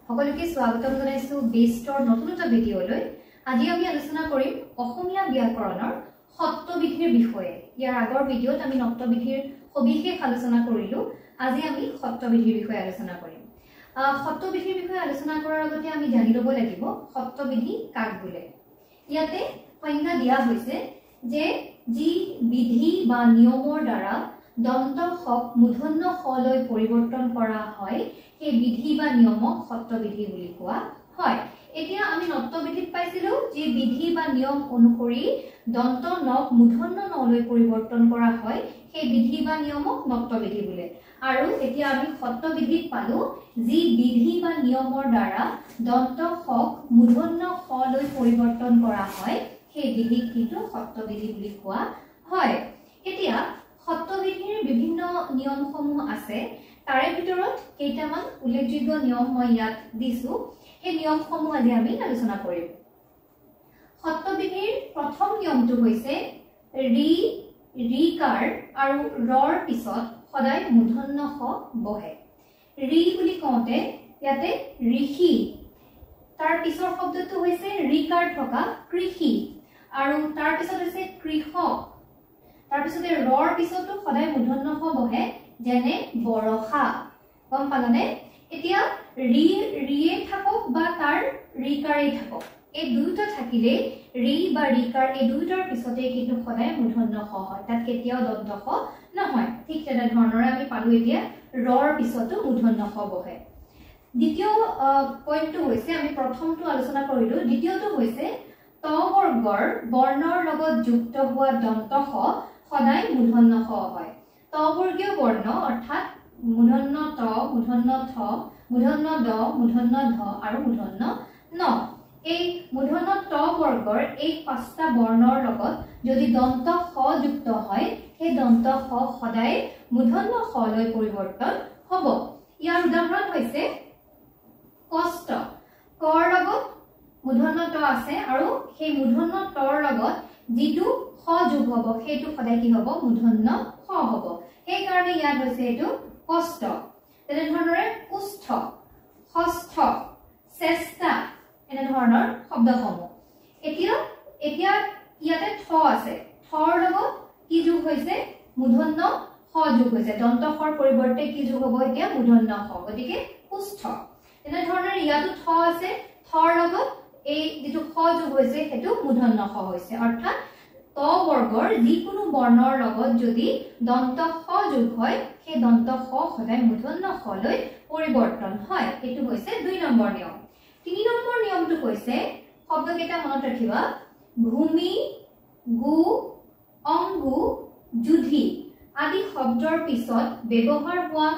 সকলোকে স্বাগতম জনাইছো বেষ্টৰ নতুন এটা ভিডিঅলৈ। আজি আমি আলোচনা কৰিম অসমীয়া ব্যাকৰণৰ শব্দবিধিৰ বিষয়ে। ইয়াৰ আগৰ ভিডিঅত আমি নক্তবিধিৰ সবিশেষ আলোচনা কৰিলো। আজি আমি শব্দবিধিৰ বিষয়ে আলোচনা কৰিম। শব্দবিধিৰ বিষয়ে আলোচনা কৰাৰ আগতে আমি জানি ল'ব লাগিব শব্দবিধি কাক বোলে। ইয়াতে সংজ্ঞা দিয়া হৈছে যে যি বিধি বা নিয়মৰ দ্বাৰা দন্ত হক মূৰ্ধন্য হলৈ পৰিৱৰ্তন কৰা হয় সেই বিধি বা নিয়মক শব্দবিধি বুলি কোৱা হয়। এতিয়া আমি নক্তবিধিত পাইছিলো যে বিধি বা নিয়ম অনুসৰি দন্ত নক মূৰ্ধন্য নলৈ পৰিৱৰ্তন কৰা হয় সেই বিধি বা নিয়মক নক্তবিধি বোলে। আৰু এতিয়া আমি শব্দবিধিত পালো যি বিধি বা নিয়মৰ দ্বাৰা দন্ত হক মূৰ্ধন্য হলৈ পৰিৱৰ্তন কৰা হয় সেই বিধিক কিন্তু শব্দবিধি বুলি কোৱা হয়। এতিয়া শব্দবিধিৰ বিভিন্ন নিয়মসমূহ আছে। তাৰে ভিতৰত কেইটামান উল্লেখযোগ্য নিয়ম মই ইয়াত দিছো। এই নিয়মসমূহ আজি আমি আলোচনা কৰিম। শব্দবিধিৰ প্ৰথম নিয়মটো হৈছে ৰি ৰিকাৰ আৰু ৰৰ পিছত সদায় মূৰ্ধন্য হ বহে। ৰি বুলি কওঁতে ইয়াতে ঋষি, তাৰ পিছৰ শব্দটো হৈছে ৰিকাৰ থকা কৃষি, আৰু তাৰ পিছত হৈছে কৃষক, তাৰ পিছতে ৰৰ পিছতো সদায় মূৰ্ধন্য হ বহে যেনে বৰষা। গম পালানে? এতিয়া ৰিয়ে থাকক বা তাৰ ৰিকাৰেই থাকক, এই দুইটা থাকিলে ৰি বা ৰিকাৰ এই দুইটাৰ পিছতে কিন্তু সদায় মূৰ্ধন্য হ হয়, তাত কেতিয়াও দন্ত হ নহয়। ঠিক তেনেধৰণৰে আমি পালো এতিয়া ৰৰ পিছতো মূৰ্ধন্য হ বহে। দ্বিতীয় পইণ্টটো হৈছে আমি প্ৰথমটো আলোচনা কৰিলো, দ্বিতীয়টো হৈছে ত বৰ্গৰ বৰ্ণৰ লগত যুক্ত হোৱা দন্ত হ সদায় মূৰ্ধন্য হ হয়। ত বৰ্গীয় বৰ্ণ অৰ্থাৎ মূৰ্ধন্য ত, মূৰ্ধন্য থ, মূৰ্ধন্য দ, মূৰ্ধন্য ধ আৰু মূৰ্ধন্য ন, এই মূৰ্ধন্য ত বৰ্গৰ এই পাঁচটা বৰ্ণৰ লগত যদি দন্ত হ যুক্ত হয় সেই দন্ত হ সদায় মূৰ্ধন্য হলৈ পৰিৱৰ্তন হ'ব। ইয়াৰ উদাহৰণ হৈছে কষ্ট। কৰ লগত মূৰ্ধন্য ত আছে আৰু সেই মূৰ্ধন্য তৰ লগত যিটো হ যোগ হ'ব সেইটো সদায় কি হ'ব? মূৰ্ধন্য হ হ'ব। সেইকাৰণে ইয়াত হৈছে এইটো কষ্ট। তেনেধৰণৰে কুষ্ঠ, ষষ্ঠ, চেষ্টা এনেধৰণৰ শব্দসমূহ। এতিয়া ইয়াতে থ আছে, থৰ লগত কি যোগ হৈছে? মূৰ্ধন্য হ যোগ হৈছে। দন্ত হৰ পৰিৱৰ্তে কি যোগ হ'ব এতিয়া? মূৰ্ধন্য হ, গতিকে কুষ্ঠ। তেনেধৰণে ইয়াতো থ আছে, থৰ লগত এই যিটো হ যোগ হৈছে সেইটো মূৰ্ধন্য হ হৈছে। অৰ্থাৎ ত বৰ্গৰ যিকোনো বৰ্ণৰ লগত যদি দন্ত হ যোগ হয় সেই দন্ত হ সদায় মূৰ্ধন্য হলৈ পৰিৱৰ্তন হয়। এইটো হৈছে ২ নম্বৰ নিয়ম। ৩ নম্বৰ নিয়মটো কৈছে শব্দকেইটা মনত ৰাখিবা, ভূমি, গু, অংগু, যুধি আদি শব্দৰ পিছত ব্যৱহাৰ হোৱা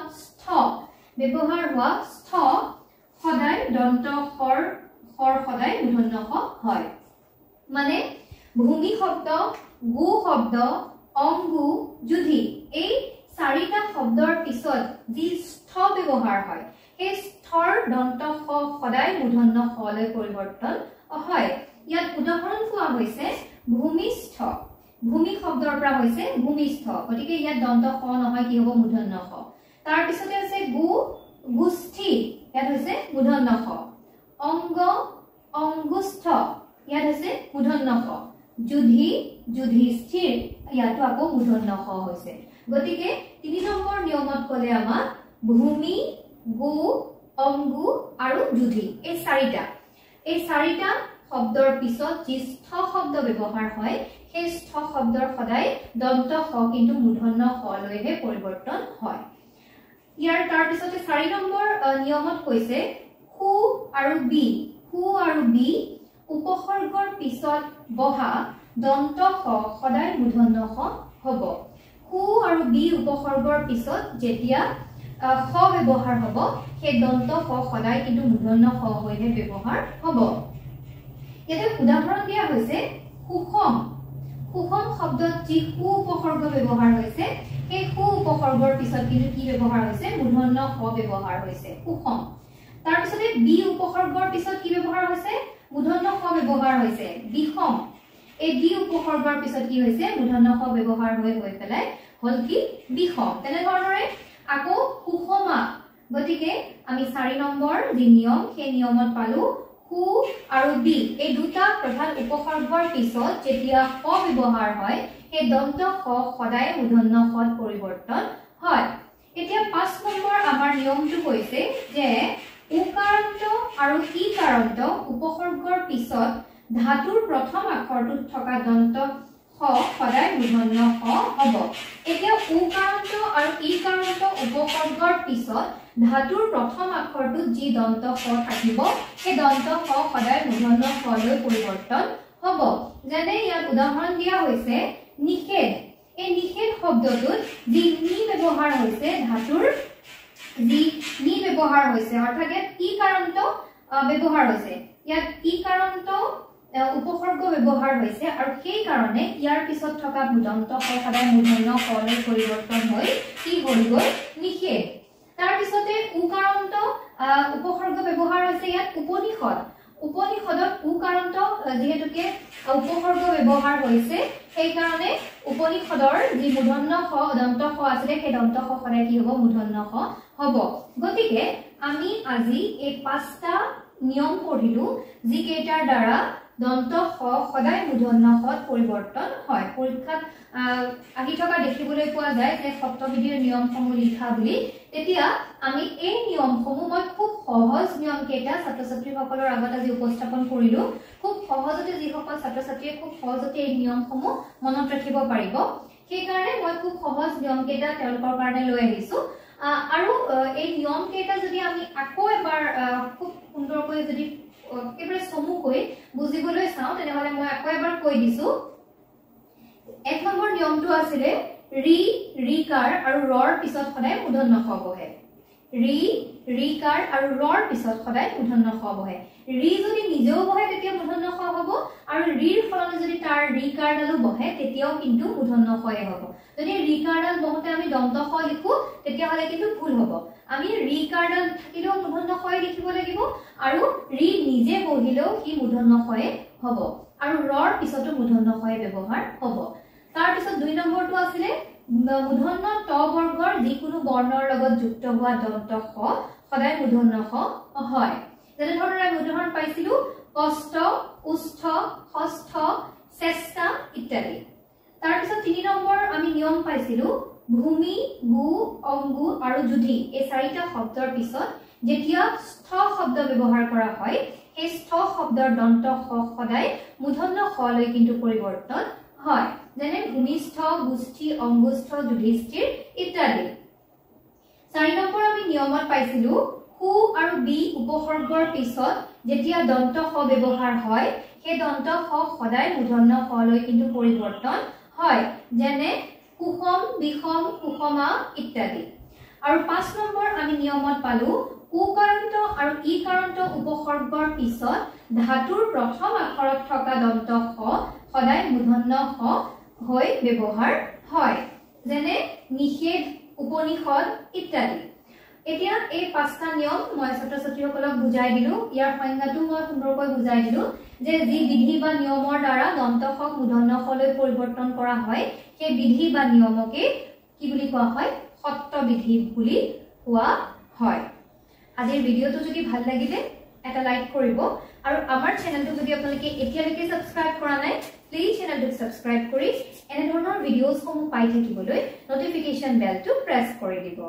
স্থ সদায় দন্ত হৰ সদায় মূৰ্ধন্য হ হয়। মানে ভূমি শব্দ, গু শব্দ, অংগু, যুধি এই চাৰিটা শব্দৰ পিছত যি স্থ ব্যৱহাৰ হয় সেই স্থৰ দন্ত হ সদায় মূৰ্ধন্য হলৈ পৰিৱৰ্তন হয়। ইয়াত উদাহৰণ পোৱা হৈছে ভূমিষ্ঠ। ভূমি শব্দৰ পৰা হৈছে ভূমিষ্ঠ, গতিকে ইয়াত দন্ত হ নহয়, কি হ'ব? মূৰ্ধন্য হ। তাৰ পিছতে আছে গোষ্ঠী, ইয়াত হৈছে মূৰ্ধন্য হ। অংগ, অংগুষ্ঠ, ইয়াত হৈছে মূৰ্ধন্য হ। যুধি, যুধিষ্ঠিৰ, ইয়াতো আকৌ মূৰ্ধন্য হ হৈছে। গতিকে ৩ নম্বৰ নিয়মত ক'লে আমাক ভূমি, গু, অংগু আৰু যুধি এই চাৰিটা শব্দৰ পিছত যি স্থ শব্দ ব্যৱহাৰ হয় সেই স্থ শব্দৰ সদায় দন্ত হ কিন্তু মূৰ্ধন্য হলৈহে পৰিৱৰ্তন হয়। ইয়াৰ তাৰ পিছতে ৪ নম্বৰ নিয়মত কৈছে সু আৰু বি উপসৰ্গৰ পিছত বহা দন্ত হ সদায় মূৰ্ধন্য হ হ'ব। সু আৰু বি উপসৰ্গৰ পিছত যেতিয়া হ ব্যৱহাৰ হ'ব সেই দন্ত হ সদায় কিন্তু মূৰ্ধন্য হ হৈহে ব্যৱহাৰ হ'ব। ইয়াতে উদাহৰণ দিয়া হৈছে সুষম। সুষম শব্দত যি সু উপসৰ্গ ব্যৱহাৰ হৈছে সেই সু উপসৰ্গৰ পিছত কিন্তু কি ব্যৱহাৰ হৈছে? মূৰ্ধন্য হ ব্যৱহাৰ হৈছে, সুষম। তাৰ পিছতে বি উপসৰ্গৰ পিছত কি ব্যৱহাৰ হৈছে? মূৰ্ধন্য হ ব্যৱহাৰ হৈছে, বিষম। এই বি উপসৰ্গৰ পিছত কি হৈছে? মূৰ্ধন্য হ ব্যৱহাৰ হৈ পেলাই হল কি? বিষম। তেনেধৰণৰে আকৌ সুষমা গতিকে আমি 4 নম্বৰ যি নিয়ম সেই নিয়মত পালো হু আৰু বি এই দুটা প্ৰধান উপসৰ্গৰ পিছত যেতিয়া খ ব্যৱহাৰ হয় সেই দন্ত খ সদায় মূৰ্ধন্য খত পৰিৱৰ্তন হয় এতিয়া 5 নম্বৰ আমাৰ নিয়মটো কৈছে যে উকাৰান্ত আৰু ইকাৰান্ত উপসৰ্গৰ পিছত ধাতুৰ প্ৰথম আখৰটোত থকা দন্ত খ সদায় মূৰ্ধন্য খ হ'ব এতিয়া উকাৰান্ত আৰু ইকাৰান্ত উপসৰ্গৰ পিছত ধাতুৰ প্ৰথম আখৰটোত যি দন্ত খ থাকিব সেই দন্ত খ সদায় মূৰ্ধন্য খ লৈ পৰিৱৰ্তন হ'ব যেনে ইয়াত উদাহৰণ দিয়া হৈছে নিষেধ এই নিষেধ শব্দটোত যি নি ব্যৱহাৰ হৈছে ধাতুৰ যি নি ব্যৱহাৰ হৈছে অৰ্থাৎ ইকাৰান্ত ব্যৱহাৰ হৈছে ইয়াত ইকাৰান্ত উপসৰ্গ ব্যৱহাৰ হৈছে আৰু সেই কাৰণে ইয়াৰ পিছত থকা দন্ত খ সদায় মূৰ্ধন্য খ লৈ পৰিৱৰ্তন হৈ কি হৈ গ'ল নিষেধ তাৰ পিছতে উকাৰান্ত উপসৰ্গ ব্যৱহাৰ হৈছে ইয়াত উপনিষদ উপনিষদত উকাৰান্ত যেহেতুকে উপসৰ্গ ব্যৱহাৰ হৈছে সেই কাৰণে উপনিষদৰ যি মূৰ্ধন্য খ দন্ত খ আছে সেই দন্ত খ সদায় কি হ'ব মূৰ্ধন্য খ হ'ব গতিকে আমি আজি এই 5টা নিয়ম পঢ়িলো যি কেইটাৰ দ্বাৰা দন্ত খ সদায় মূৰ্ধন্য খত পৰিৱৰ্তন হয় পৰীক্ষাত আহি থকা দেখিবলৈ পোৱা যায় যে সপ্তবিধিৰ নিয়মসমূহ লিখা বুলি তেতিয়া আমি এই নিয়মসমূহ মই খুব সহজ নিয়ম কেইটা ছাত্ৰ-ছাত্ৰীসকলৰ আগত আজি উপস্থাপন কৰিলো খুব সহজতে যিসকল ছাত্ৰ-ছাত্ৰীয়ে খুব সহজতে এই নিয়মসমূহ মনত ৰাখিব পাৰিব সেই কাৰণে মই খুব সহজ নিয়ম কেইটা তেওঁলোকৰ কাৰণে লৈ আহিছো আৰু এই নিয়ম কেইটা যদি আমি আকৌ এবাৰ খুব সুন্দৰকৈ যদি একেবাৰে চমুকৈ বুজিবলৈ চাওঁ তেনেহলে মই আকৌ এবাৰ কৈ দিছো 1 নম্বৰ নিয়মটো আছিল ৰি ৰিকাৰ আৰু ৰৰ পিছত সদায় মূৰ্ধন্য খ বহে ৰি ৰিকাৰ আৰু ৰৰ পিছত সদায় মূৰ্ধন্য খ বহে ৰি যদি নিজেও বহে তেতিয়া মূৰ্ধন্য খ হ'ব আৰু ৰিৰ ফলনে যদি তাৰ ৰিকাৰডালো বহে তেতিয়াও কিন্তু মূৰ্ধন্য খয়ে হ'ব যদি ৰিকাৰডাল বহতে আমি দন্ত খ লিখো তেতিয়া হলে কিন্তু ভুল হ'ব আমি ৰিকাৰডাল থাকিলেও মূৰ্ধন্য খয়ে লিখিব লাগিব আৰু ৰি নিজে বহিলেও কি মূৰ্ধন্য খয়ে হ'ব আৰু ৰৰ পিছতো মূৰ্ধন্য খয়ে ব্যৱহাৰ হ'ব তাৰ পিছত 2 নম্বৰটো আছিল মূৰ্ধন্য ত বৰ্গৰ যিকোনো বৰ্ণৰ লগত যুক্ত হোৱা দন্ত খ সদায় মূৰ্ধন্য খ হয় যেনে ধৰণৰ আমি উদাহৰণ পাইছিলো কষ্ট উষ্ঠ ষষ্ঠ চেষ্টা ইত্যাদি তাৰ পিছত 3 নম্বৰ আমি নিয়ম পাইছিলো ভূমি গু অংগু আৰু যুধি এই 4টা শব্দৰ পিছত যেতিয়া স্থ শব্দ ব্যৱহাৰ কৰা হয় সেই স্থ শব্দৰ দন্ত খ সদায় মূৰ্ধন্য খ লৈ কিন্তু পৰিৱৰ্তন হয় যেনে ভূমিষ্ঠ গুষ্ঠি অংগুষ্ঠ যুধিষ্ঠিৰ ইত্যাদি 4 নম্বৰ আমি নিয়মত পাইছিলো হু আৰু বি উপসৰ্গৰ পিছত যেতিয়া দন্ত খ ব্যৱহাৰ হয় সেই দন্ত খ সদায় মূৰ্ধন্য খ লৈ কিন্তু পৰিৱৰ্তন হয় যেনে কুসম বিষম কুসমা ইত্যাদি আৰু 5 নম্বৰ আমি নিয়মত পালো উকাৰান্ত আৰু ইকাৰান্ত উপসৰ্গৰ পিছত ধাতুৰ প্ৰথম আখৰত থকা দন্ত খ সদায় মূৰ্ধন্য খ হৈ ব্যৱহাৰ হয় যেনে নিষেধ উপনিষদ ইত্যাদি এতিয়া এই 5টা নিয়ম মই ছাত্ৰ-ছাত্ৰীসকলক বুজাই দিলো ইয়াৰ সংজ্ঞাটো মই সুন্দৰকৈ বুজাই দিলো যে যি বিধি বা নিয়মৰ দ্বাৰা দন্ত খ মূৰ্ধন্য খ লৈ পৰিৱৰ্তন কৰা হয় সেই বিধি বা নিয়মকে কি বুলি কোৱা হয় সত্য বিধি বুলি কোৱা হয় আজিৰ ভিডিওটো যদি ভাল লাগিলে এটা লাইক কৰিব আৰু আমাৰ চেনেলটো যদি আপোনালোকে এতিয়ালৈকে সাবস্ক্ৰাইব কৰা নাই প্লিজ চেনেলটো সাবস্ক্ৰাইব কৰি এনে ধৰণৰ ভিডিঅ'সমূহ পাই থাকিবলৈ নটিফিকেশন বেলটো প্ৰেছ কৰি দিব